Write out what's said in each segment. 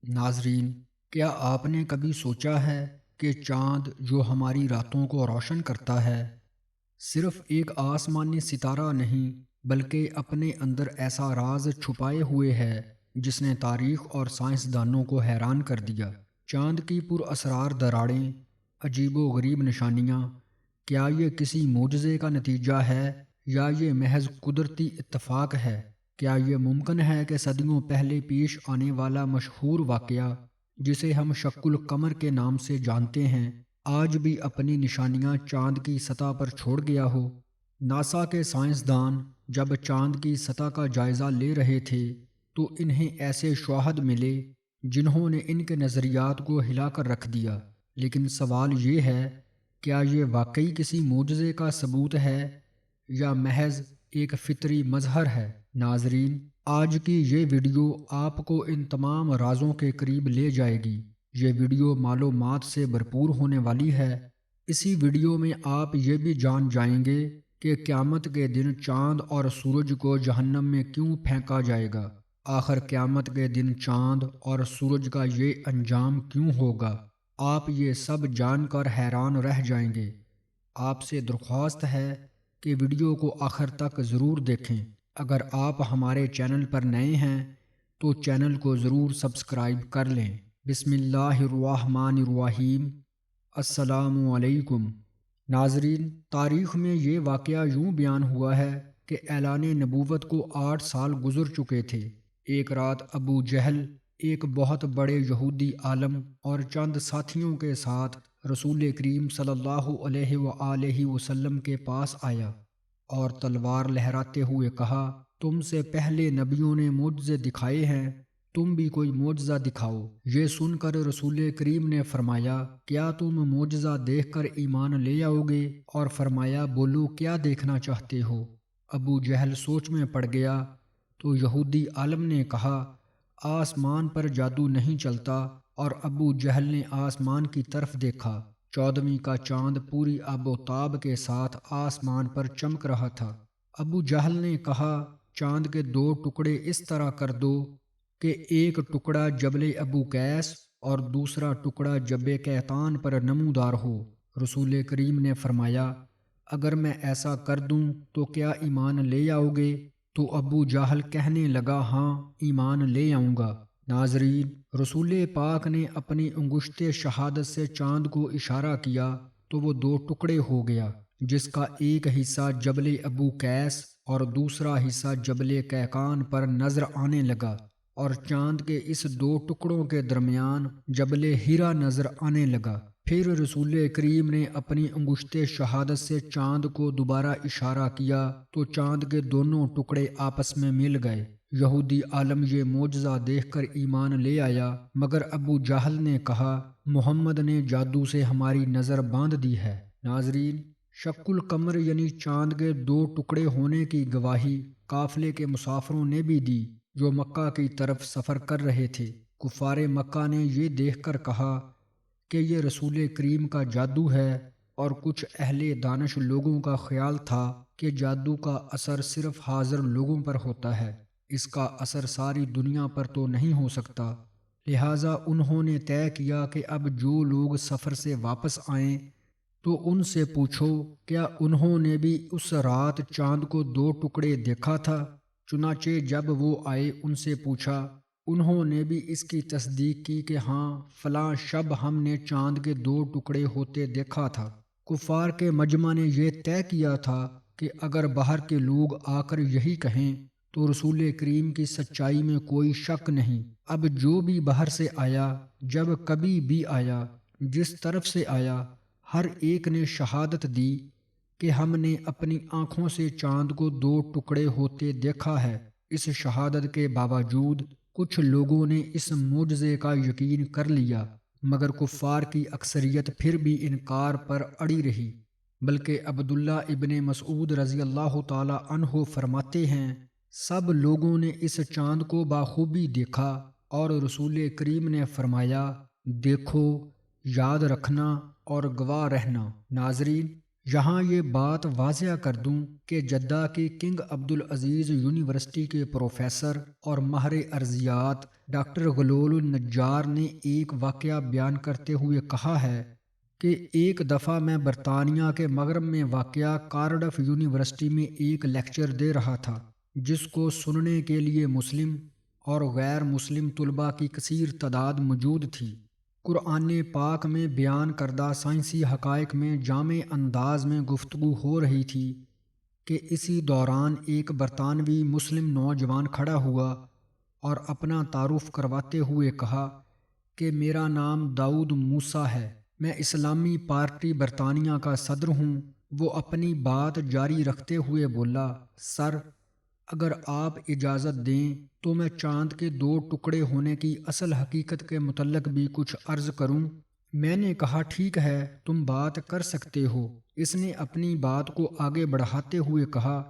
ناظرین، کیا آپ نے کبھی سوچا ہے کہ چاند جو ہماری راتوں کو روشن کرتا ہے صرف ایک آسمانی ستارہ نہیں بلکہ اپنے اندر ایسا راز چھپائے ہوئے ہے جس نے تاریخ اور سائنسدانوں کو حیران کر دیا؟ چاند کی پر اسرار دراڑیں، عجیب و غریب نشانیاں، کیا یہ کسی معجزے کا نتیجہ ہے یا یہ محض قدرتی اتفاق ہے؟ کیا یہ ممکن ہے کہ صدیوں پہلے پیش آنے والا مشہور واقعہ جسے ہم شق القمر کے نام سے جانتے ہیں آج بھی اپنی نشانیاں چاند کی سطح پر چھوڑ گیا ہو؟ ناسا کے سائنسدان جب چاند کی سطح کا جائزہ لے رہے تھے تو انہیں ایسے شواہد ملے جنہوں نے ان کے نظریات کو ہلا کر رکھ دیا۔ لیکن سوال یہ ہے، کیا یہ واقعی کسی معجزے کا ثبوت ہے یا محض ایک فطری مظہر ہے؟ ناظرین، آج کی یہ ویڈیو آپ کو ان تمام رازوں کے قریب لے جائے گی۔ یہ ویڈیو معلومات سے بھرپور ہونے والی ہے۔ اسی ویڈیو میں آپ یہ بھی جان جائیں گے کہ قیامت کے دن چاند اور سورج کو جہنم میں کیوں پھینکا جائے گا۔ آخر قیامت کے دن چاند اور سورج کا یہ انجام کیوں ہوگا؟ آپ یہ سب جان کر حیران رہ جائیں گے۔ آپ سے درخواست ہے کہ ویڈیو کو آخر تک ضرور دیکھیں۔ اگر آپ ہمارے چینل پر نئے ہیں تو چینل کو ضرور سبسکرائب کر لیں۔ بسم اللہ الرحمن الرحیم۔ السلام علیکم۔ ناظرین، تاریخ میں یہ واقعہ یوں بیان ہوا ہے کہ اعلان نبوت کو 8 سال گزر چکے تھے۔ ایک رات ابو جہل ایک بہت بڑے یہودی عالم اور چند ساتھیوں کے ساتھ رسول کریم صلی اللہ علیہ وآلہ وسلم کے پاس آیا اور تلوار لہراتے ہوئے کہا، تم سے پہلے نبیوں نے معجزے دکھائے ہیں، تم بھی کوئی معجزہ دکھاؤ۔ یہ سن کر رسول کریم نے فرمایا، کیا تم معجزہ دیکھ کر ایمان لے آؤ گے؟ اور فرمایا، بولو کیا دیکھنا چاہتے ہو؟ ابو جہل سوچ میں پڑ گیا تو یہودی عالم نے کہا، آسمان پر جادو نہیں چلتا، اور ابو جہل نے آسمان کی طرف دیکھا۔ 14ویں کا چاند پوری آب و تاب کے ساتھ آسمان پر چمک رہا تھا۔ ابو جہل نے کہا، چاند کے 2 ٹکڑے اس طرح کر دو کہ ایک ٹکڑا جبل ابو قیس اور دوسرا ٹکڑا جبل قیطان پر نمودار ہو۔ رسول کریم نے فرمایا، اگر میں ایسا کر دوں تو کیا ایمان لے آؤ گے؟ تو ابو جہل کہنے لگا، ہاں، ایمان لے آؤں گا۔ ناظرین، رسول پاک نے اپنی انگشت شہادت سے چاند کو اشارہ کیا تو وہ 2 ٹکڑے ہو گیا، جس کا ایک حصہ جبل ابو قیس اور دوسرا حصہ جبل قیقان پر نظر آنے لگا، اور چاند کے اس 2 ٹکڑوں کے درمیان جبل ہیرا نظر آنے لگا۔ پھر رسول کریم نے اپنی انگشت شہادت سے چاند کو دوبارہ اشارہ کیا تو چاند کے دونوں ٹکڑے آپس میں مل گئے۔ یہودی عالم یہ معجزہ دیکھ کر ایمان لے آیا، مگر ابو جہل نے کہا، محمد نے جادو سے ہماری نظر باندھ دی ہے۔ ناظرین، شق القمر یعنی چاند کے 2 ٹکڑے ہونے کی گواہی قافلے کے مسافروں نے بھی دی جو مکہ کی طرف سفر کر رہے تھے۔ کفار مکہ نے یہ دیکھ کر کہا کہ یہ رسول کریم کا جادو ہے، اور کچھ اہل دانش لوگوں کا خیال تھا کہ جادو کا اثر صرف حاضر لوگوں پر ہوتا ہے، اس کا اثر ساری دنیا پر تو نہیں ہو سکتا۔ لہٰذا انہوں نے طے کیا کہ اب جو لوگ سفر سے واپس آئیں تو ان سے پوچھو کیا انہوں نے بھی اس رات چاند کو 2 ٹکڑے دیکھا تھا؟ چنانچہ جب وہ آئے ان سے پوچھا، انہوں نے بھی اس کی تصدیق کی کہ ہاں، فلاں شب ہم نے چاند کے 2 ٹکڑے ہوتے دیکھا تھا۔ کفار کے مجمع نے یہ طے کیا تھا کہ اگر باہر کے لوگ آ کر یہی کہیں تو رسول کریم کی سچائی میں کوئی شک نہیں۔ اب جو بھی باہر سے آیا، جب کبھی بھی آیا، جس طرف سے آیا، ہر ایک نے شہادت دی کہ ہم نے اپنی آنکھوں سے چاند کو 2 ٹکڑے ہوتے دیکھا ہے۔ اس شہادت کے باوجود کچھ لوگوں نے اس معجزے کا یقین کر لیا، مگر کفار کی اکثریت پھر بھی انکار پر اڑی رہی۔ بلکہ عبداللہ ابن مسعود رضی اللہ تعالی عنہ فرماتے ہیں، سب لوگوں نے اس چاند کو بخوبی دیکھا، اور رسول کریم نے فرمایا، دیکھو، یاد رکھنا اور گواہ رہنا۔ ناظرین، یہاں یہ بات واضح کر دوں کہ جدہ کی کنگ عبدالعزیز یونیورسٹی کے پروفیسر اور ماہر ارضیات ڈاکٹر غلول النجار نے ایک واقعہ بیان کرتے ہوئے کہا ہے کہ ایک دفعہ میں برطانیہ کے مغرب میں واقع کارڈف یونیورسٹی میں ایک لیکچر دے رہا تھا، جس کو سننے کے لیے مسلم اور غیر مسلم طلباء کی کثیر تعداد موجود تھی۔ قرآن پاک میں بیان کردہ سائنسی حقائق میں جامع انداز میں گفتگو ہو رہی تھی کہ اسی دوران ایک برطانوی مسلم نوجوان کھڑا ہوا اور اپنا تعارف کرواتے ہوئے کہا کہ میرا نام داؤد موسیٰ ہے، میں اسلامی پارٹی برطانیہ کا صدر ہوں۔ وہ اپنی بات جاری رکھتے ہوئے بولا، سر، اگر آپ اجازت دیں تو میں چاند کے دو ٹکڑے ہونے کی اصل حقیقت کے متعلق بھی کچھ عرض کروں۔ میں نے کہا، ٹھیک ہے، تم بات کر سکتے ہو۔ اس نے اپنی بات کو آگے بڑھاتے ہوئے کہا،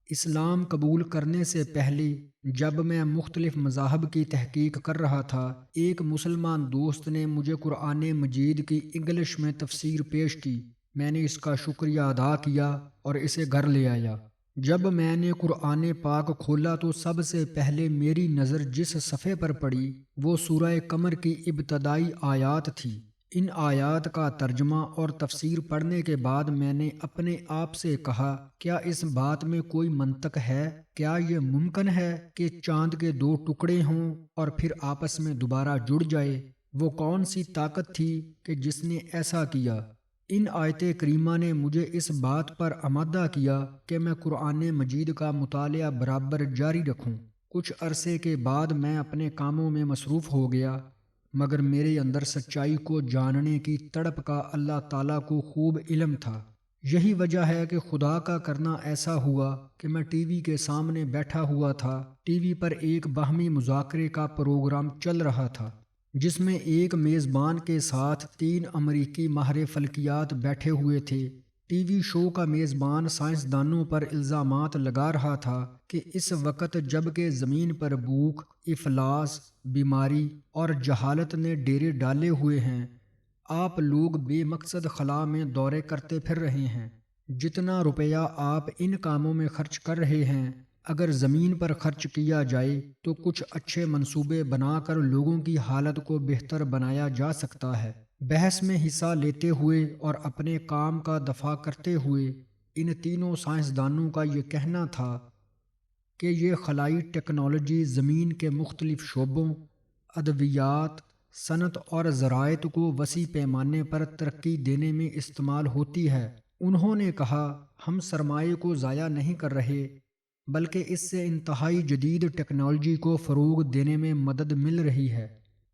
اسلام قبول کرنے سے پہلے جب میں مختلف مذاہب کی تحقیق کر رہا تھا، ایک مسلمان دوست نے مجھے قرآن مجید کی انگلش میں تفسیر پیش کی۔ میں نے اس کا شکریہ ادا کیا اور اسے گھر لے آیا۔ جب میں نے قرآن پاک کھولا تو سب سے پہلے میری نظر جس صفحے پر پڑی وہ سورہ قمر کی ابتدائی آیات تھی۔ ان آیات کا ترجمہ اور تفسیر پڑھنے کے بعد میں نے اپنے آپ سے کہا، کیا اس بات میں کوئی منطق ہے؟ کیا یہ ممکن ہے کہ چاند کے دو ٹکڑے ہوں اور پھر آپس میں دوبارہ جڑ جائے؟ وہ کون سی طاقت تھی کہ جس نے ایسا کیا؟ ان آیت کریمہ نے مجھے اس بات پر آمادہ کیا کہ میں قرآن مجید کا مطالعہ برابر جاری رکھوں۔ کچھ عرصے کے بعد میں اپنے کاموں میں مصروف ہو گیا، مگر میرے اندر سچائی کو جاننے کی تڑپ کا اللہ تعالیٰ کو خوب علم تھا۔ یہی وجہ ہے کہ خدا کا کرنا ایسا ہوا کہ میں ٹی وی کے سامنے بیٹھا ہوا تھا۔ ٹی وی پر ایک باہمی مذاکرے کا پروگرام چل رہا تھا، جس میں ایک میزبان کے ساتھ 3 امریکی ماہر فلکیات بیٹھے ہوئے تھے۔ ٹی وی شو کا میزبان سائنسدانوں پر الزامات لگا رہا تھا کہ اس وقت جب کہ زمین پر بھوک، افلاس، بیماری اور جہالت نے ڈیرے ڈالے ہوئے ہیں، آپ لوگ بے مقصد خلا میں دورے کرتے پھر رہے ہیں۔ جتنا روپیہ آپ ان کاموں میں خرچ کر رہے ہیں، اگر زمین پر خرچ کیا جائے تو کچھ اچھے منصوبے بنا کر لوگوں کی حالت کو بہتر بنایا جا سکتا ہے۔ بحث میں حصہ لیتے ہوئے اور اپنے کام کا دفاع کرتے ہوئے ان تینوں سائنسدانوں کا یہ کہنا تھا کہ یہ خلائی ٹیکنالوجی زمین کے مختلف شعبوں، ادویات، صنعت اور زراعت کو وسیع پیمانے پر ترقی دینے میں استعمال ہوتی ہے۔ انہوں نے کہا، ہم سرمایے کو ضائع نہیں کر رہے، بلکہ اس سے انتہائی جدید ٹیکنالوجی کو فروغ دینے میں مدد مل رہی ہے۔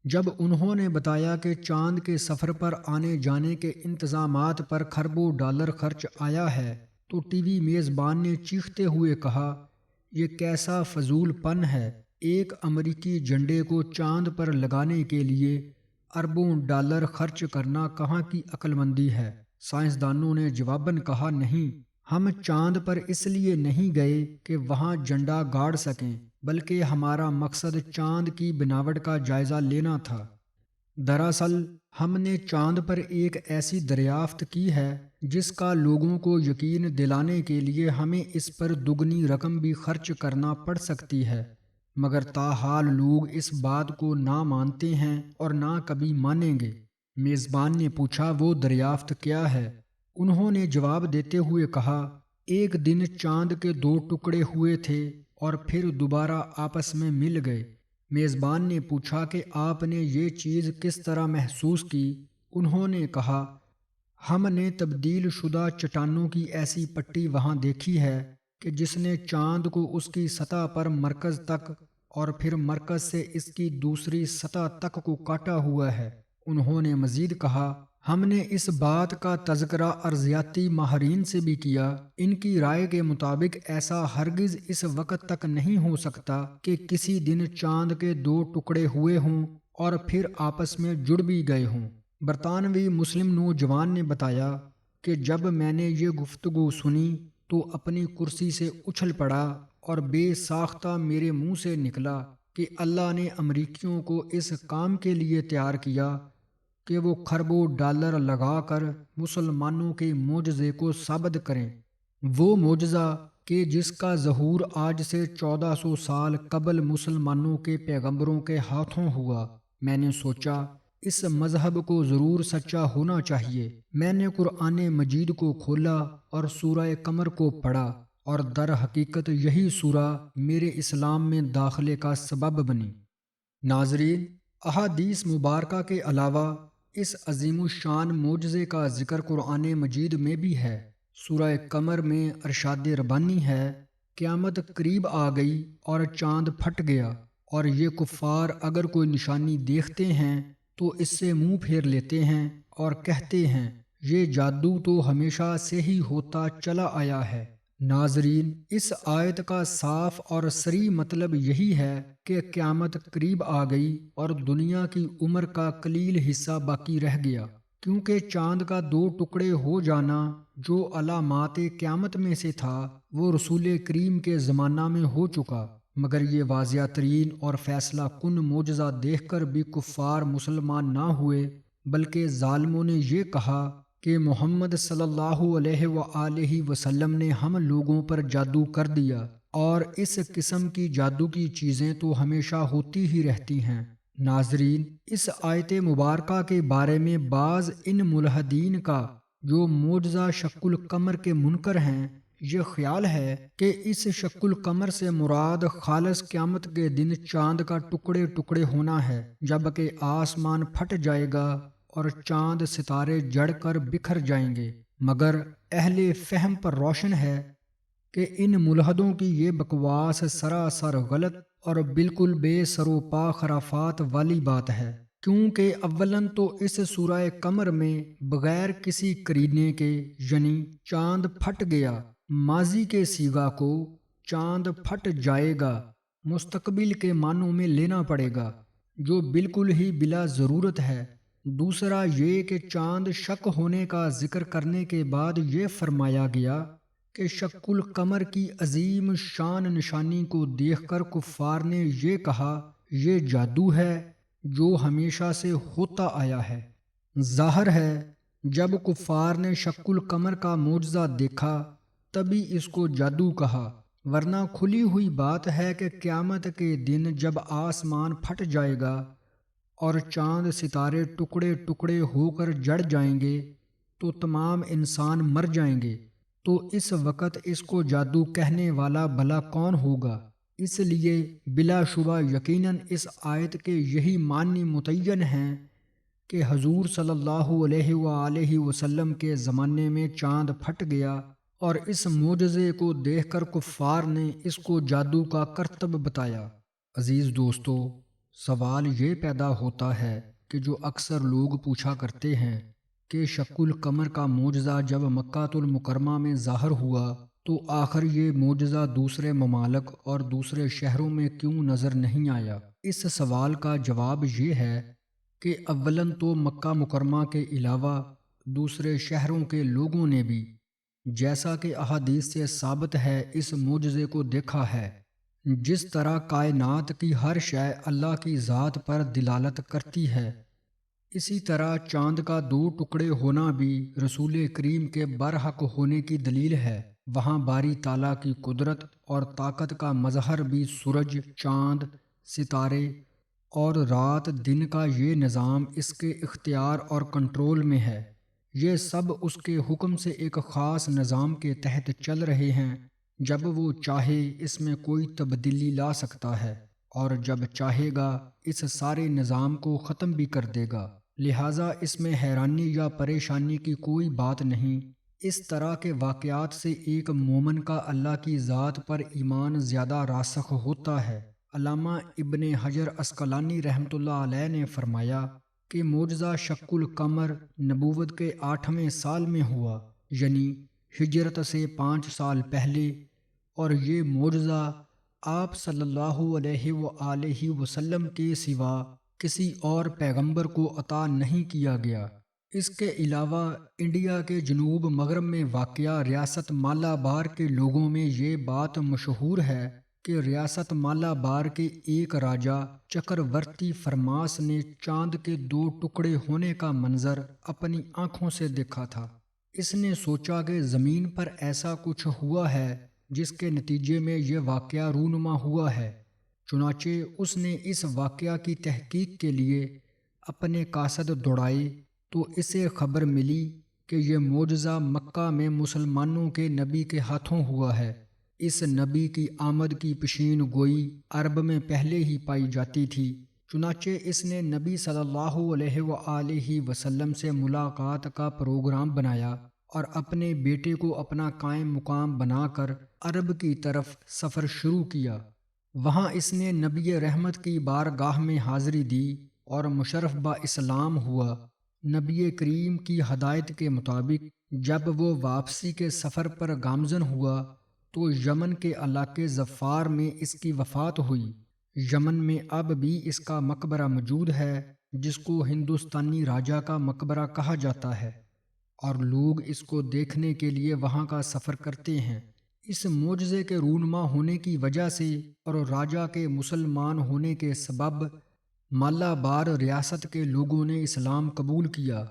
جب انہوں نے بتایا کہ چاند کے سفر پر آنے جانے کے انتظامات پر کھربوں ڈالر خرچ آیا ہے تو ٹی وی میزبان نے چیختے ہوئے کہا، یہ کیسا فضول پن ہے! ایک امریکی جھنڈے کو چاند پر لگانے کے لیے اربوں ڈالر خرچ کرنا کہاں کی عقل مندی ہے؟ سائنسدانوں نے جواباً کہا، نہیں، ہم چاند پر اس لیے نہیں گئے کہ وہاں جھنڈا گاڑ سکیں، بلکہ ہمارا مقصد چاند کی بناوٹ کا جائزہ لینا تھا۔ دراصل ہم نے چاند پر ایک ایسی دریافت کی ہے جس کا لوگوں کو یقین دلانے کے لیے ہمیں اس پر دگنی رقم بھی خرچ کرنا پڑ سکتی ہے، مگر تاحال لوگ اس بات کو نہ مانتے ہیں اور نہ کبھی مانیں گے۔ میزبان نے پوچھا، وہ دریافت کیا ہے؟ انہوں نے جواب دیتے ہوئے کہا، ایک دن چاند کے 2 ٹکڑے ہوئے تھے اور پھر دوبارہ آپس میں مل گئے۔ میزبان نے پوچھا کہ آپ نے یہ چیز کس طرح محسوس کی؟ انہوں نے کہا، ہم نے تبدیل شدہ چٹانوں کی ایسی پٹی وہاں دیکھی ہے کہ جس نے چاند کو اس کی سطح پر مرکز تک اور پھر مرکز سے اس کی دوسری سطح تک کو کاٹا ہوا ہے۔ انہوں نے مزید کہا، ہم نے اس بات کا تذکرہ ارضیاتی ماہرین سے بھی کیا۔ ان کی رائے کے مطابق ایسا ہرگز اس وقت تک نہیں ہو سکتا کہ کسی دن چاند کے 2 ٹکڑے ہوئے ہوں اور پھر آپس میں جڑ بھی گئے ہوں۔ برطانوی مسلم نوجوان نے بتایا کہ جب میں نے یہ گفتگو سنی تو اپنی کرسی سے اچھل پڑا اور بے ساختہ میرے منہ سے نکلا کہ اللہ نے امریکیوں کو اس کام کے لیے تیار کیا کہ وہ کھربوں ڈالر لگا کر مسلمانوں کے معجزے کو ثابت کریں، وہ معجزہ کہ جس کا ظہور آج سے 1400 سال قبل مسلمانوں کے پیغمبروں کے ہاتھوں ہوا۔ میں نے سوچا اس مذہب کو ضرور سچا ہونا چاہیے۔ میں نے قرآن مجید کو کھولا اور سورہ قمر کو پڑھا، اور در حقیقت یہی سورہ میرے اسلام میں داخلے کا سبب بنی۔ ناظرین، احادیث مبارکہ کے علاوہ اس عظیم الشان معجزے کا ذکر قرآن مجید میں بھی ہے۔ سورہ قمر میں ارشاد ربانی ہے، قیامت قریب آ گئی اور چاند پھٹ گیا، اور یہ کفار اگر کوئی نشانی دیکھتے ہیں تو اس سے منہ پھیر لیتے ہیں اور کہتے ہیں یہ جادو تو ہمیشہ سے ہی ہوتا چلا آیا ہے۔ ناظرین، اس آیت کا صاف اور صریح مطلب یہی ہے کہ قیامت قریب آ گئی اور دنیا کی عمر کا قلیل حصہ باقی رہ گیا، کیونکہ چاند کا 2 ٹکڑے ہو جانا جو علامات قیامت میں سے تھا وہ رسول کریم کے زمانہ میں ہو چکا، مگر یہ واضح ترین اور فیصلہ کن معجزہ دیکھ کر بھی کفار مسلمان نہ ہوئے، بلکہ ظالموں نے یہ کہا کہ محمد صلی اللہ علیہ وآلہ وسلم نے ہم لوگوں پر جادو کر دیا، اور اس قسم کی جادو کی چیزیں تو ہمیشہ ہوتی ہی رہتی ہیں۔ ناظرین، اس آیت مبارکہ کے بارے میں بعض ان ملحدین کا جو معجزہ شق القمر کے منکر ہیں، یہ خیال ہے کہ اس شق القمر سے مراد خالص قیامت کے دن چاند کا ٹکڑے ٹکڑے ہونا ہے، جبکہ آسمان پھٹ جائے گا اور چاند ستارے جڑ کر بکھر جائیں گے۔ مگر اہل فہم پر روشن ہے کہ ان ملحدوں کی یہ بکواس سراسر غلط اور بالکل بے سر و پا خرافات والی بات ہے، کیونکہ اولاً تو اس سورہ قمر میں بغیر کسی قرینے کے، یعنی چاند پھٹ گیا ماضی کے صیغہ کو چاند پھٹ جائے گا مستقبل کے معنوں میں لینا پڑے گا، جو بالکل ہی بلا ضرورت ہے۔ دوسرا یہ کہ چاند شک ہونے کا ذکر کرنے کے بعد یہ فرمایا گیا کہ شق القمر کی عظیم شان نشانی کو دیکھ کر کفار نے یہ کہا یہ جادو ہے جو ہمیشہ سے ہوتا آیا ہے۔ ظاہر ہے جب کفار نے شق القمر کا معجزہ دیکھا تبھی اس کو جادو کہا، ورنہ کھلی ہوئی بات ہے کہ قیامت کے دن جب آسمان پھٹ جائے گا اور چاند ستارے ٹکڑے ٹکڑے ہو کر جڑ جائیں گے تو تمام انسان مر جائیں گے، تو اس وقت اس کو جادو کہنے والا بھلا کون ہوگا؟ اس لیے بلا شبہ یقیناً اس آیت کے یہی معنی متعین ہیں کہ حضور صلی اللہ علیہ وآلہ وسلم کے زمانے میں چاند پھٹ گیا، اور اس معجزے کو دیکھ کر کفار نے اس کو جادو کا کرتب بتایا۔ عزیز دوستو، سوال یہ پیدا ہوتا ہے کہ جو اکثر لوگ پوچھا کرتے ہیں کہ شق القمر کا معجزہ جب مکہ المکرمہ میں ظاہر ہوا تو آخر یہ معجزہ دوسرے ممالک اور دوسرے شہروں میں کیوں نظر نہیں آیا؟ اس سوال کا جواب یہ ہے کہ اولاً تو مکہ مکرمہ کے علاوہ دوسرے شہروں کے لوگوں نے بھی، جیسا کہ احادیث سے ثابت ہے، اس معجزے کو دیکھا ہے۔ جس طرح کائنات کی ہر شے اللہ کی ذات پر دلالت کرتی ہے، اسی طرح چاند کا 2 ٹکڑے ہونا بھی رسول کریم کے برحق ہونے کی دلیل ہے۔ وہاں باری تعالیٰ کی قدرت اور طاقت کا مظہر بھی سورج، چاند، ستارے اور رات دن کا یہ نظام اس کے اختیار اور کنٹرول میں ہے۔ یہ سب اس کے حکم سے ایک خاص نظام کے تحت چل رہے ہیں۔ جب وہ چاہے اس میں کوئی تبدیلی لا سکتا ہے، اور جب چاہے گا اس سارے نظام کو ختم بھی کر دے گا، لہٰذا اس میں حیرانی یا پریشانی کی کوئی بات نہیں۔ اس طرح کے واقعات سے ایک مومن کا اللہ کی ذات پر ایمان زیادہ راسخ ہوتا ہے۔ علامہ ابن حجر عسقلانی رحمۃ اللہ علیہ نے فرمایا کہ معجزہ شق القمر نبوت کے 8ویں سال میں ہوا، یعنی ہجرت سے 5 سال پہلے، اور یہ معجزہ آپ صلی اللہ علیہ وآلہ وسلم کے سوا کسی اور پیغمبر کو عطا نہیں کیا گیا۔ اس کے علاوہ انڈیا کے جنوب مغرب میں واقع ریاست مالابار کے لوگوں میں یہ بات مشہور ہے کہ ریاست مالابار کے ایک راجا چکرورتی فرماس نے چاند کے دو ٹکڑے ہونے کا منظر اپنی آنکھوں سے دیکھا تھا۔ اس نے سوچا کہ زمین پر ایسا کچھ ہوا ہے جس کے نتیجے میں یہ واقعہ رونما ہوا ہے۔ چنانچہ اس نے اس واقعہ کی تحقیق کے لیے اپنے قاصد دوڑائے تو اسے خبر ملی کہ یہ معجزہ مکہ میں مسلمانوں کے نبی کے ہاتھوں ہوا ہے۔ اس نبی کی آمد کی پیشین گوئی عرب میں پہلے ہی پائی جاتی تھی، چنانچہ اس نے نبی صلی اللہ علیہ وآلہ وسلم سے ملاقات کا پروگرام بنایا اور اپنے بیٹے کو اپنا قائم مقام بنا کر عرب کی طرف سفر شروع کیا۔ وہاں اس نے نبی رحمت کی بارگاہ میں حاضری دی اور مشرف با اسلام ہوا۔ نبی کریم کی ہدایت کے مطابق جب وہ واپسی کے سفر پر گامزن ہوا تو یمن کے علاقے ظفار میں اس کی وفات ہوئی۔ یمن میں اب بھی اس کا مقبرہ موجود ہے جس کو ہندوستانی راجا کا مقبرہ کہا جاتا ہے، اور لوگ اس کو دیکھنے کے لیے وہاں کا سفر کرتے ہیں۔ اس معجزے کے رونما ہونے کی وجہ سے اور راجا کے مسلمان ہونے کے سبب مالابار ریاست کے لوگوں نے اسلام قبول کیا۔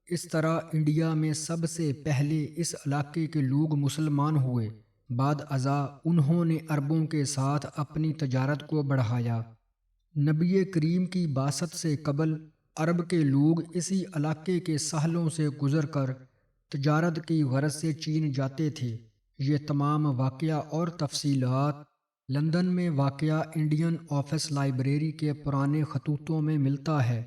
اس طرح انڈیا میں سب سے پہلے اس علاقے کے لوگ مسلمان ہوئے۔ بعد ازاں انہوں نے عربوں کے ساتھ اپنی تجارت کو بڑھایا۔ نبی کریم کی بعثت سے قبل عرب کے لوگ اسی علاقے کے ساحلوں سے گزر کر تجارت کی غرض سے چین جاتے تھے۔ یہ تمام واقعہ اور تفصیلات لندن میں واقع انڈین آفس لائبریری کے پرانے خطوطوں میں ملتا ہے۔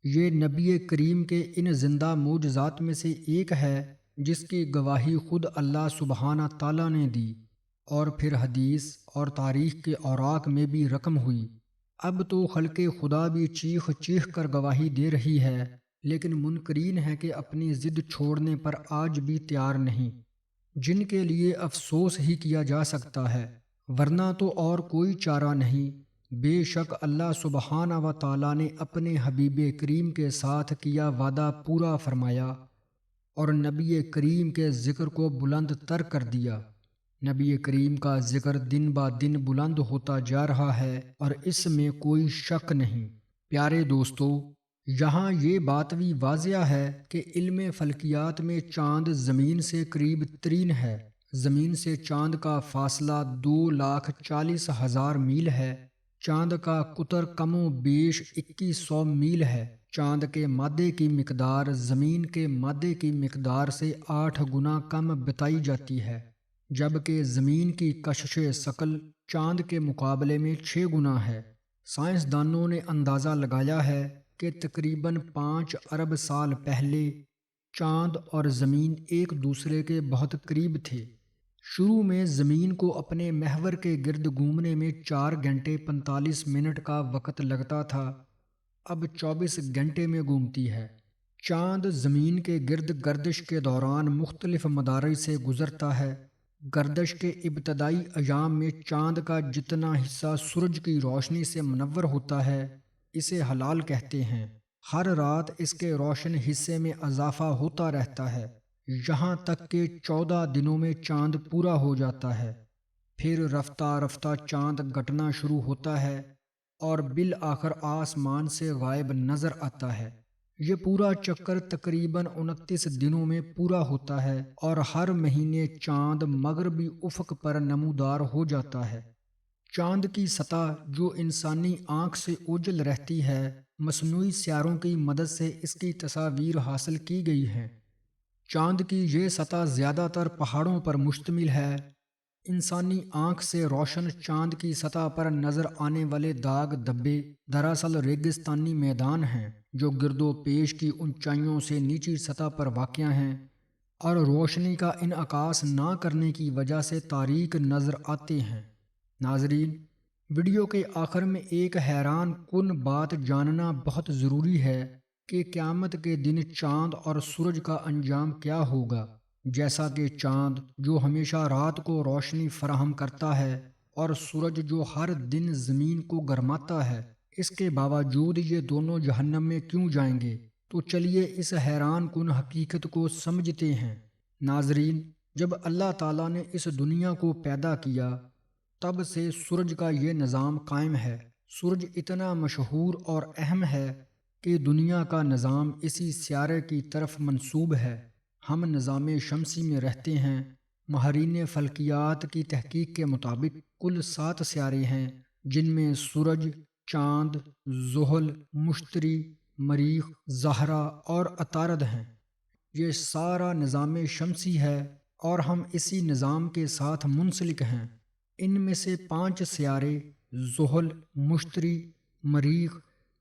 یہ نبی کریم کے ان زندہ معجزات میں سے ایک ہے جس کی گواہی خود اللہ سبحانہ تعالیٰ نے دی، اور پھر حدیث اور تاریخ کے اوراق میں بھی رقم ہوئی۔ اب تو خلق خدا بھی چیخ چیخ کر گواہی دے رہی ہے، لیکن منکرین ہے کہ اپنی ضد چھوڑنے پر آج بھی تیار نہیں، جن کے لیے افسوس ہی کیا جا سکتا ہے، ورنہ تو اور کوئی چارہ نہیں۔ بے شک اللہ سبحانہ و تعالیٰ نے اپنے حبیب کریم کے ساتھ کیا وعدہ پورا فرمایا اور نبی کریم کے ذکر کو بلند تر کر دیا۔ نبی کریم کا ذکر دن با دن بلند ہوتا جا رہا ہے اور اس میں کوئی شک نہیں۔ پیارے دوستو، یہاں یہ بات بھی واضح ہے کہ علم فلکیات میں چاند زمین سے قریب ترین ہے۔ زمین سے چاند کا فاصلہ 2,40,000 میل ہے۔ چاند کا قطر کم و بیش 2100 میل ہے۔ چاند کے مادے کی مقدار زمین کے مادے کی مقدار سے 8 گنا کم بتائی جاتی ہے، جبکہ زمین کی کشش ثقل چاند کے مقابلے میں 6 گنا ہے۔ سائنسدانوں نے اندازہ لگایا ہے کہ تقریباً 5 ارب سال پہلے چاند اور زمین ایک دوسرے کے بہت قریب تھے۔ شروع میں زمین کو اپنے محور کے گرد گھومنے میں 4 گھنٹے 45 منٹ کا وقت لگتا تھا، اب 24 گھنٹے میں گھومتی ہے۔ چاند زمین کے گرد گردش کے دوران مختلف مدارج سے گزرتا ہے۔ گردش کے ابتدائی ایام میں چاند کا جتنا حصہ سورج کی روشنی سے منور ہوتا ہے اسے ہلال کہتے ہیں۔ ہر رات اس کے روشن حصے میں اضافہ ہوتا رہتا ہے، یہاں تک کہ 14 دنوں میں چاند پورا ہو جاتا ہے۔ پھر رفتہ رفتہ چاند گھٹنا شروع ہوتا ہے اور بالآخر آسمان سے غائب نظر آتا ہے۔ یہ پورا چکر تقریباً 29 دنوں میں پورا ہوتا ہے اور ہر مہینے چاند مغربی افق پر نمودار ہو جاتا ہے۔ چاند کی سطح جو انسانی آنکھ سے اوجھل رہتی ہے، مصنوعی سیاروں کی مدد سے اس کی تصاویر حاصل کی گئی ہیں۔ چاند کی یہ سطح زیادہ تر پہاڑوں پر مشتمل ہے۔ انسانی آنکھ سے روشن چاند کی سطح پر نظر آنے والے داغ دھبے دراصل ریگستانی میدان ہیں جو گرد و پیش کی اونچائیوں سے نیچی سطح پر واقع ہیں اور روشنی کا انعکاس نہ کرنے کی وجہ سے تاریک نظر آتے ہیں۔ ناظرین، ویڈیو کے آخر میں ایک حیران کن بات جاننا بہت ضروری ہے کہ قیامت کے دن چاند اور سورج کا انجام کیا ہوگا۔ جیسا کہ چاند جو ہمیشہ رات کو روشنی فراہم کرتا ہے اور سورج جو ہر دن زمین کو گرماتا ہے، اس کے باوجود یہ دونوں جہنم میں کیوں جائیں گے؟ تو چلیے اس حیران کن حقیقت کو سمجھتے ہیں۔ ناظرین، جب اللہ تعالیٰ نے اس دنیا کو پیدا کیا تب سے سورج کا یہ نظام قائم ہے۔ سورج اتنا مشہور اور اہم ہے کہ دنیا کا نظام اسی سیارے کی طرف منسوب ہے۔ ہم نظام شمسی میں رہتے ہیں۔ ماہرین فلکیات کی تحقیق کے مطابق کل 7 سیارے ہیں، جن میں سورج، چاند، زحل، مشتری، مریخ، زہرہ اور عطارد ہیں۔ یہ سارا نظام شمسی ہے اور ہم اسی نظام کے ساتھ منسلک ہیں۔ ان میں سے 5 سیارے زحل، مشتری، مریخ،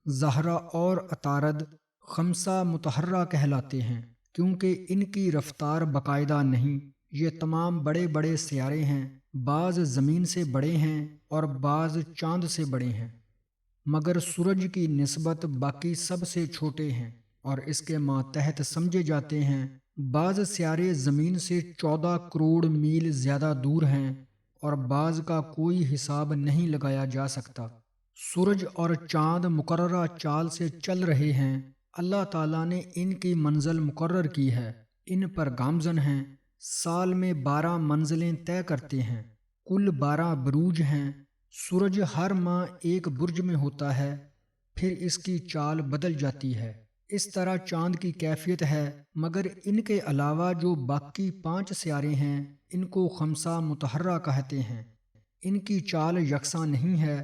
زہرہ اور عطارد خمسہ متحرہ کہلاتے ہیں، کیونکہ ان کی رفتار باقاعدہ نہیں۔ یہ تمام بڑے بڑے سیارے ہیں، بعض زمین سے بڑے ہیں اور بعض چاند سے بڑے ہیں، مگر سورج کی نسبت باقی سب سے چھوٹے ہیں اور اس کے ماتحت سمجھے جاتے ہیں۔ بعض سیارے زمین سے 14 کروڑ میل زیادہ دور ہیں اور بعض کا کوئی حساب نہیں لگایا جا سکتا۔ سورج اور چاند مقررہ چال سے چل رہے ہیں۔ اللہ تعالیٰ نے ان کی منزل مقرر کی ہے، ان پر گامزن ہیں۔ سال میں 12 منزلیں طے کرتے ہیں، کل 12 بروج ہیں۔ سورج ہر ماہ ایک برج میں ہوتا ہے، پھر اس کی چال بدل جاتی ہے۔ اس طرح چاند کی کیفیت ہے، مگر ان کے علاوہ جو باقی 5 سیارے ہیں ان کو خمسہ متحرہ کہتے ہیں۔ ان کی چال یکساں نہیں ہے۔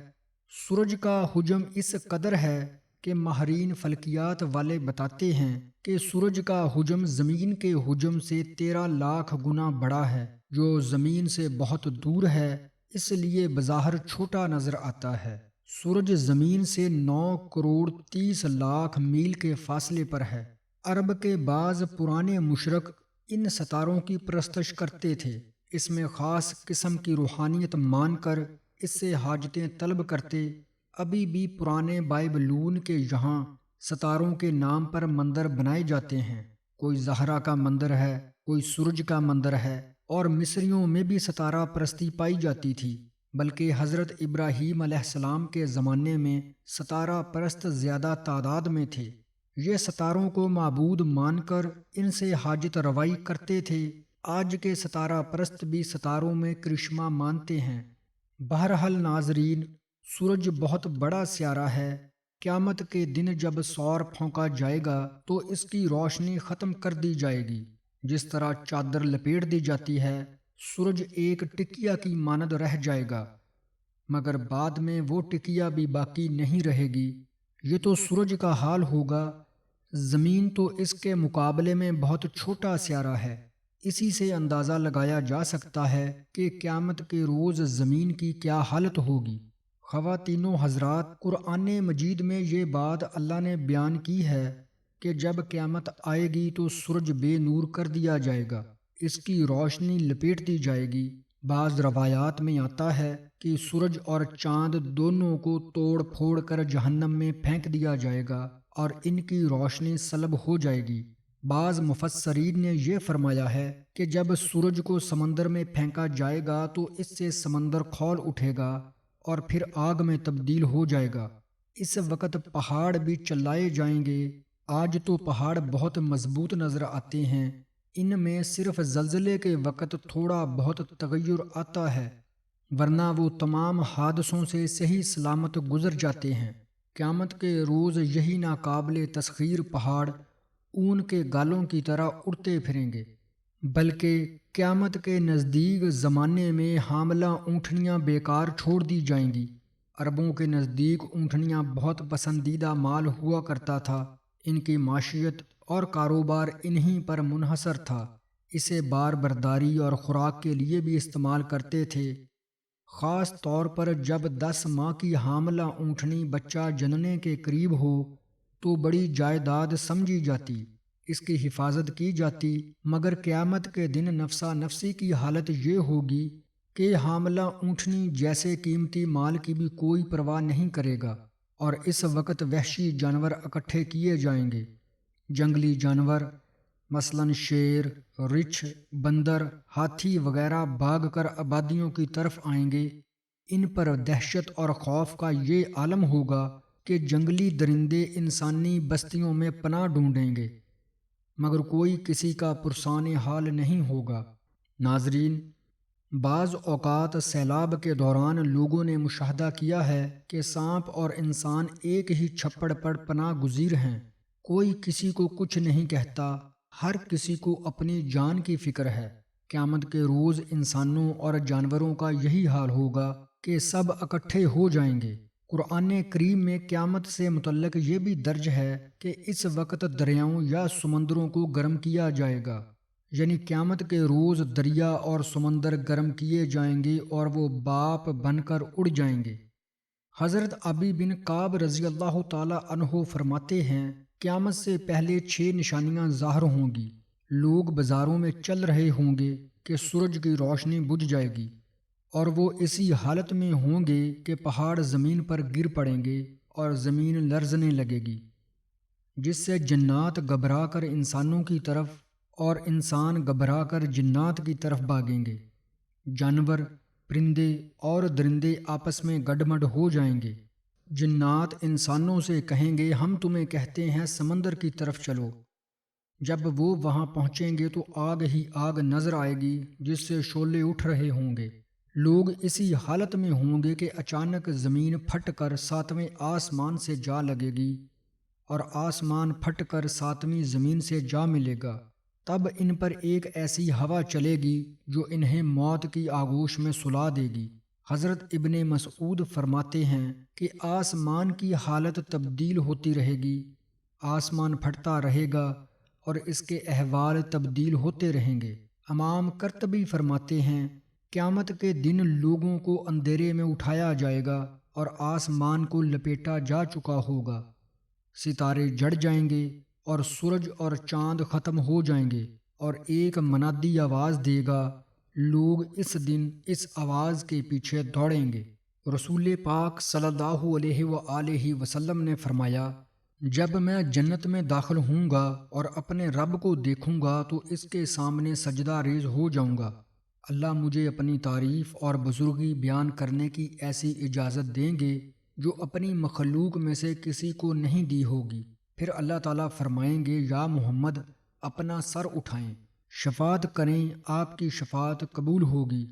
سورج کا حجم اس قدر ہے کہ ماہرین فلکیات والے بتاتے ہیں کہ سورج کا حجم زمین کے حجم سے 13 لاکھ گنا بڑا ہے، جو زمین سے بہت دور ہے، اس لیے بظاہر چھوٹا نظر آتا ہے۔ سورج زمین سے 9 کروڑ 30 لاکھ میل کے فاصلے پر ہے۔ عرب کے بعض پرانے مشرک ان ستاروں کی پرستش کرتے تھے، اس میں خاص قسم کی روحانیت مان کر اس سے حاجتیں طلب کرتے۔ ابھی بھی پرانے بائبلون کے یہاں ستاروں کے نام پر مندر بنائے جاتے ہیں۔ کوئی زہرہ کا مندر ہے، کوئی سورج کا مندر ہے، اور مصریوں میں بھی ستارہ پرستی پائی جاتی تھی، بلکہ حضرت ابراہیم علیہ السلام کے زمانے میں ستارہ پرست زیادہ تعداد میں تھے۔ یہ ستاروں کو معبود مان کر ان سے حاجت روائی کرتے تھے۔ آج کے ستارہ پرست بھی ستاروں میں کرشمہ مانتے ہیں۔ بہرحال ناظرین، سورج بہت بڑا سیارہ ہے۔ قیامت کے دن جب سور پھونکا جائے گا تو اس کی روشنی ختم کر دی جائے گی، جس طرح چادر لپیٹ دی جاتی ہے۔ سورج ایک ٹکیا کی مانند رہ جائے گا، مگر بعد میں وہ ٹکیا بھی باقی نہیں رہے گی۔ یہ تو سورج کا حال ہوگا۔ زمین تو اس کے مقابلے میں بہت چھوٹا سیارہ ہے۔ اسی سے اندازہ لگایا جا سکتا ہے کہ قیامت کے روز زمین کی کیا حالت ہوگی۔ خواتین و حضرات، قرآن مجید میں یہ بات اللہ نے بیان کی ہے کہ جب قیامت آئے گی تو سورج بے نور کر دیا جائے گا، اس کی روشنی لپیٹ دی جائے گی۔ بعض روایات میں آتا ہے کہ سورج اور چاند دونوں کو توڑ پھوڑ کر جہنم میں پھینک دیا جائے گا اور ان کی روشنی سلب ہو جائے گی۔ بعض مفسرین نے یہ فرمایا ہے کہ جب سورج کو سمندر میں پھینکا جائے گا تو اس سے سمندر کھول اٹھے گا اور پھر آگ میں تبدیل ہو جائے گا۔ اس وقت پہاڑ بھی چلائے جائیں گے۔ آج تو پہاڑ بہت مضبوط نظر آتے ہیں، ان میں صرف زلزلے کے وقت تھوڑا بہت تغیر آتا ہے، ورنہ وہ تمام حادثوں سے صحیح سلامت گزر جاتے ہیں۔ قیامت کے روز یہی ناقابل تسخیر پہاڑ اون کے گالوں کی طرح اڑتے پھریں گے، بلکہ قیامت کے نزدیک زمانے میں حاملہ اونٹنیاں بیکار چھوڑ دی جائیں گی۔ عربوں کے نزدیک اونٹنیاں بہت پسندیدہ مال ہوا کرتا تھا، ان کی معیشت اور کاروبار انہی پر منحصر تھا۔ اسے بار برداری اور خوراک کے لیے بھی استعمال کرتے تھے۔ خاص طور پر جب 10 ماہ کی حاملہ اونٹنی بچہ جننے کے قریب ہو تو بڑی جائیداد سمجھی جاتی، اس کی حفاظت کی جاتی۔ مگر قیامت کے دن نفسا نفسی کی حالت یہ ہوگی کہ حاملہ اونٹنی جیسے قیمتی مال کی بھی کوئی پرواہ نہیں کرے گا، اور اس وقت وحشی جانور اکٹھے کیے جائیں گے۔ جنگلی جانور مثلاً شیر، رچھ، بندر، ہاتھی وغیرہ بھاگ کر آبادیوں کی طرف آئیں گے۔ ان پر دہشت اور خوف کا یہ عالم ہوگا کہ جنگلی درندے انسانی بستیوں میں پناہ ڈھونڈیں گے، مگر کوئی کسی کا پرسان حال نہیں ہوگا۔ ناظرین، بعض اوقات سیلاب کے دوران لوگوں نے مشاہدہ کیا ہے کہ سانپ اور انسان ایک ہی چھپڑ پر پناہ گزیر ہیں۔ کوئی کسی کو کچھ نہیں کہتا، ہر کسی کو اپنی جان کی فکر ہے۔ قیامت کے روز انسانوں اور جانوروں کا یہی حال ہوگا کہ سب اکٹھے ہو جائیں گے۔ قرآن کریم میں قیامت سے متعلق یہ بھی درج ہے کہ اس وقت دریاؤں یا سمندروں کو گرم کیا جائے گا، یعنی قیامت کے روز دریا اور سمندر گرم کیے جائیں گے اور وہ باپ بن کر اڑ جائیں گے۔ حضرت ابی بن کعب رضی اللہ تعالی عنہ فرماتے ہیں، قیامت سے پہلے 6 نشانیاں ظاہر ہوں گی۔ لوگ بازاروں میں چل رہے ہوں گے کہ سورج کی روشنی بجھ جائے گی، اور وہ اسی حالت میں ہوں گے کہ پہاڑ زمین پر گر پڑیں گے اور زمین لرزنے لگے گی، جس سے جنات گھبرا کر انسانوں کی طرف اور انسان گھبرا کر جنات کی طرف بھاگیں گے۔ جانور، پرندے اور درندے آپس میں گڈمڈ ہو جائیں گے۔ جنات انسانوں سے کہیں گے، ہم تمہیں کہتے ہیں سمندر کی طرف چلو۔ جب وہ وہاں پہنچیں گے تو آگ ہی آگ نظر آئے گی جس سے شعلے اٹھ رہے ہوں گے۔ لوگ اسی حالت میں ہوں گے کہ اچانک زمین پھٹ کر 7ویں آسمان سے جا لگے گی اور آسمان پھٹ کر 7ویں زمین سے جا ملے گا۔ تب ان پر ایک ایسی ہوا چلے گی جو انہیں موت کی آغوش میں سلا دے گی۔ حضرت ابن مسعود فرماتے ہیں کہ آسمان کی حالت تبدیل ہوتی رہے گی، آسمان پھٹتا رہے گا اور اس کے احوال تبدیل ہوتے رہیں گے۔ امام قرطبی فرماتے ہیں، قیامت کے دن لوگوں کو اندھیرے میں اٹھایا جائے گا اور آسمان کو لپیٹا جا چکا ہوگا، ستارے جڑ جائیں گے اور سورج اور چاند ختم ہو جائیں گے، اور ایک منادی آواز دے گا، لوگ اس دن اس آواز کے پیچھے دوڑیں گے۔ رسول پاک صلی اللہ علیہ وآلہ وسلم نے فرمایا، جب میں جنت میں داخل ہوں گا اور اپنے رب کو دیکھوں گا تو اس کے سامنے سجدہ ریز ہو جاؤں گا۔ اللہ مجھے اپنی تعریف اور بزرگی بیان کرنے کی ایسی اجازت دیں گے جو اپنی مخلوق میں سے کسی کو نہیں دی ہوگی۔ پھر اللہ تعالیٰ فرمائیں گے، یا محمد اپنا سر اٹھائیں، شفاعت کریں، آپ کی شفاعت قبول ہوگی۔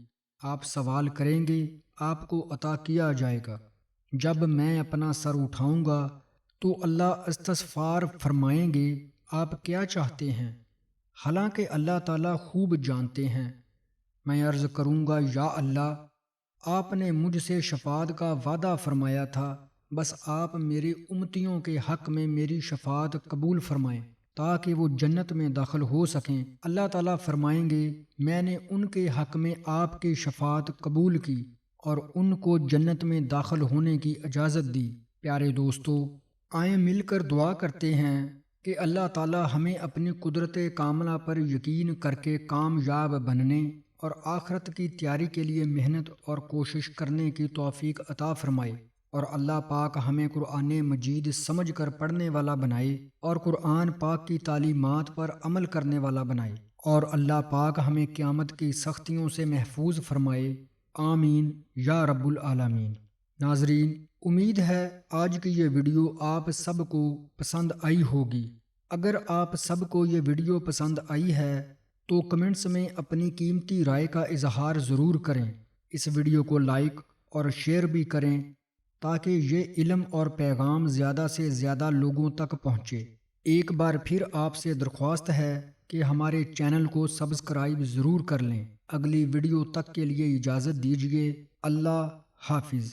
آپ سوال کریں گے، آپ کو عطا کیا جائے گا۔ جب میں اپنا سر اٹھاؤں گا تو اللہ استغفار فرمائیں گے، آپ کیا چاہتے ہیں؟ حالانکہ اللہ تعالیٰ خوب جانتے ہیں۔ میں عرض کروں گا، یا اللہ، آپ نے مجھ سے شفاعت کا وعدہ فرمایا تھا، بس آپ میرے امتیوں کے حق میں میری شفاعت قبول فرمائیں تاکہ وہ جنت میں داخل ہو سکیں۔ اللہ تعالیٰ فرمائیں گے، میں نے ان کے حق میں آپ کی شفاعت قبول کی اور ان کو جنت میں داخل ہونے کی اجازت دی۔ پیارے دوستو، آئیں مل کر دعا کرتے ہیں کہ اللہ تعالیٰ ہمیں اپنی قدرت کاملہ پر یقین کر کے کامیاب بننے اور آخرت کی تیاری کے لیے محنت اور کوشش کرنے کی توفیق عطا فرمائے، اور اللہ پاک ہمیں قرآن مجید سمجھ کر پڑھنے والا بنائے اور قرآن پاک کی تعلیمات پر عمل کرنے والا بنائے، اور اللہ پاک ہمیں قیامت کی سختیوں سے محفوظ فرمائے۔ آمین یا رب العالمین۔ ناظرین، امید ہے آج کی یہ ویڈیو آپ سب کو پسند آئی ہوگی۔ اگر آپ سب کو یہ ویڈیو پسند آئی ہے تو کمنٹس میں اپنی قیمتی رائے کا اظہار ضرور کریں۔ اس ویڈیو کو لائک اور شیئر بھی کریں تاکہ یہ علم اور پیغام زیادہ سے زیادہ لوگوں تک پہنچے۔ ایک بار پھر آپ سے درخواست ہے کہ ہمارے چینل کو سبسکرائب ضرور کر لیں۔ اگلی ویڈیو تک کے لیے اجازت دیجیے۔ اللہ حافظ۔